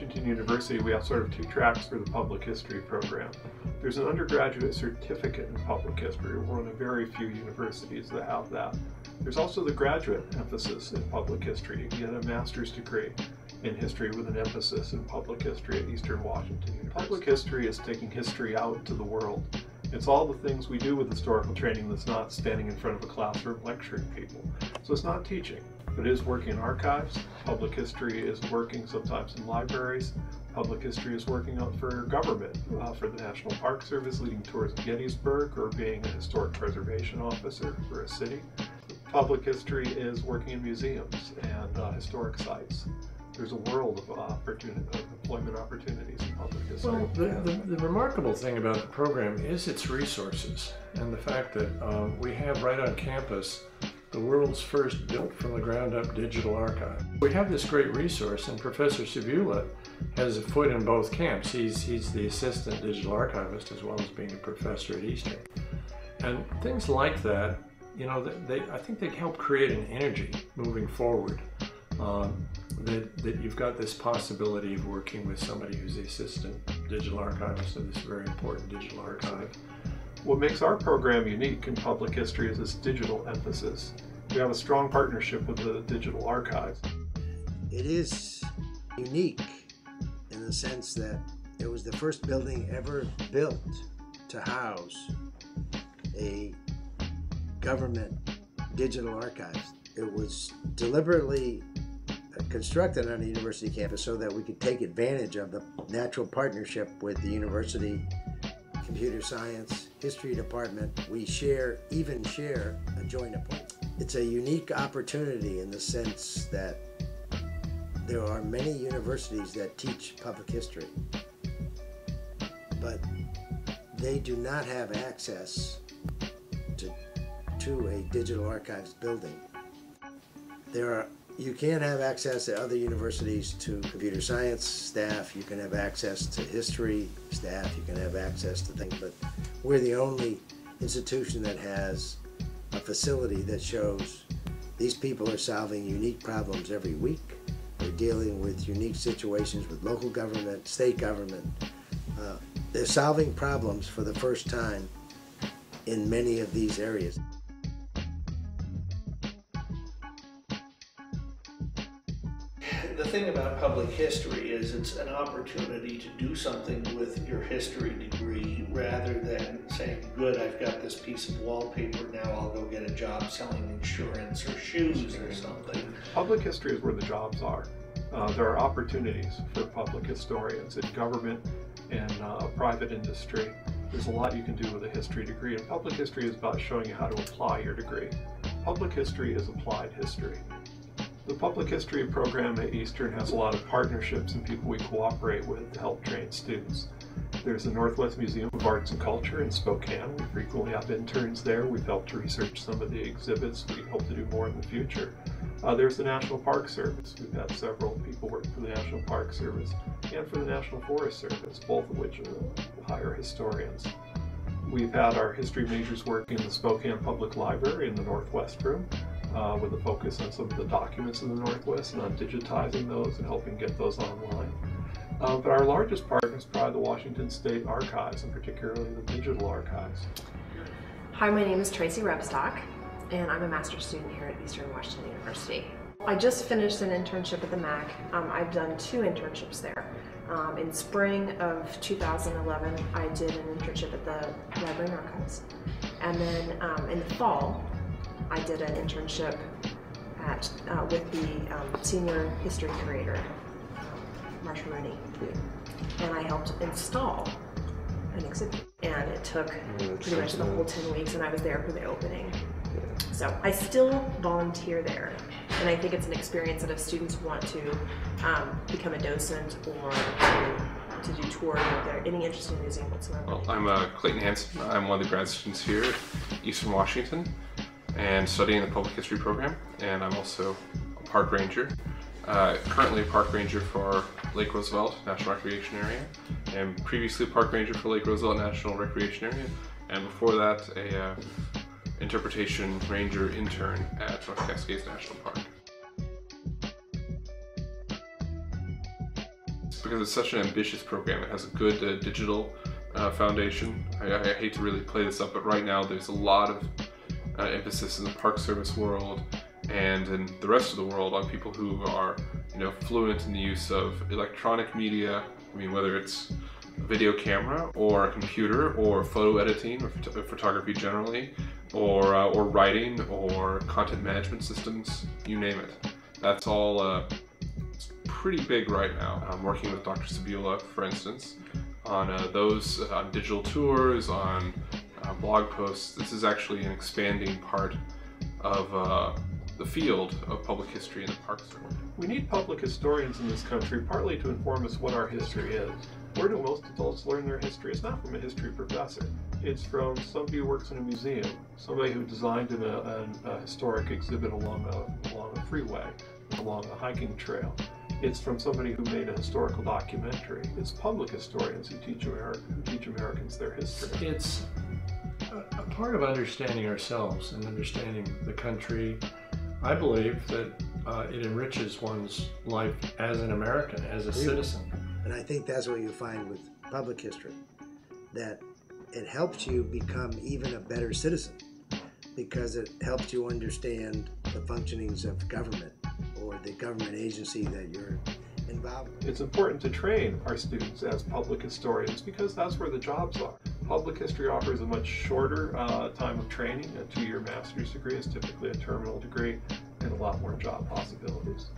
Washington University, we have sort of two tracks for the public history program. There's an undergraduate certificate in public history. We're one of very few universities that have that. There's also the graduate emphasis in public history. You can get a master's degree in history with an emphasis in public history at Eastern Washington University. Public history is taking history out to the world. It's all the things we do with historical training that's not standing in front of a classroom lecturing people. So it's not teaching, but it is working in archives. Public history is working sometimes in libraries. Public history is working out for government, for the National Park Service, leading tours of Gettysburg, or being a historic preservation officer for a city. Public history is working in museums and historic sites. There's a world of employment opportunities in public history. Well, the remarkable thing about the program is its resources, and the fact that we have right on campus the world's first built from the ground up digital archive. We have this great resource, and Professor Cibula has a foot in both camps. He's the assistant digital archivist as well as being a professor at Eastern. And things like that, you know, I think they help create an energy moving forward. That you've got this possibility of working with somebody who's the assistant digital archivist of this very important digital archive. What makes our program unique in public history is this digital emphasis. We have a strong partnership with the digital archives. It is unique in the sense that it was the first building ever built to house a government digital archive. It was deliberately constructed on the university campus so that we could take advantage of the natural partnership with the university computer science history department. We even share a joint appointment. It's a unique opportunity in the sense that there are many universities that teach public history, but they do not have access to a digital archives building. You can have access at other universities to computer science staff, you can have access to history staff, you can have access to things, but we're the only institution that has a facility that shows these people are solving unique problems every week. They're dealing with unique situations with local government, state government. They're solving problems for the first time in many of these areas. The thing about public history is it's an opportunity to do something with your history degree rather than saying, good, I've got this piece of wallpaper, now I'll go get a job selling insurance or shoes or something. Public history is where the jobs are. There are opportunities for public historians in government and private industry. There's a lot you can do with a history degree, and public history is about showing you how to apply your degree. Public history is applied history. The public history program at Eastern has a lot of partnerships and people we cooperate with to help train students. There's the Northwest Museum of Arts and Culture in Spokane. We frequently have interns there. We've helped to research some of the exhibits. We hope to do more in the future. There's the National Park Service. We've had several people work for the National Park Service and for the National Forest Service, both of which hire historians. We've had our history majors work in the Spokane Public Library in the Northwest Room, with a focus on some of the documents in the Northwest and on digitizing those and helping get those online. But our largest partner is probably the Washington State Archives, and particularly the digital archives. Hi, my name is Tracy Rebstock, and I'm a master's student here at Eastern Washington University. I just finished an internship at the MAC. I've done 2 internships there. In spring of 2011, I did an internship at the Library and Archives, and then in the fall, I did an internship with the senior history curator, Marsha Rooney, and I helped install an exhibit. And it took pretty much the whole 10 weeks, and I was there for the opening. So I still volunteer there, and I think it's an experience that if students want to become a docent or to do tours, if they're any interest in the museum whatsoever. Well, I'm Clayton Hansen. I'm one of the grad students here at Eastern Washington and studying the public history program, and I'm also a park ranger. Currently a park ranger for Lake Roosevelt National Recreation Area, and previously a park ranger for Lake Roosevelt National Recreation Area, and before that a interpretation ranger intern at North Cascades National Park. because it's such an ambitious program. It has a good digital foundation. I hate to really play this up, but right now there's a lot of emphasis in the Park Service world and in the rest of the world on people who are, fluent in the use of electronic media. I mean, whether it's a video camera or a computer or photo editing or photography generally, or writing or content management systems, you name it. That's all pretty big right now. I'm working with Dr. Sabula, for instance, on those on digital tours, on blog posts. This is actually an expanding part of the field of public history in the Park Service. We need public historians in this country partly to inform us what our history is. Where do most adults learn their history? It's not from a history professor. It's from somebody who works in a museum, somebody who designed a historic exhibit along a freeway, along a hiking trail. It's from somebody who made a historical documentary. It's public historians who teach Americans their history. It's a part of understanding ourselves and understanding the country. I believe that it enriches one's life as an American, as a citizen. And I think that's what you find with public history, that it helps you become even a better citizen because it helps you understand the functionings of government or the government agency that you're involved with. It's important to train our students as public historians because that's where the jobs are. Public history offers a much shorter time of training. A 2-year master's degree is typically a terminal degree, and a lot more job possibilities.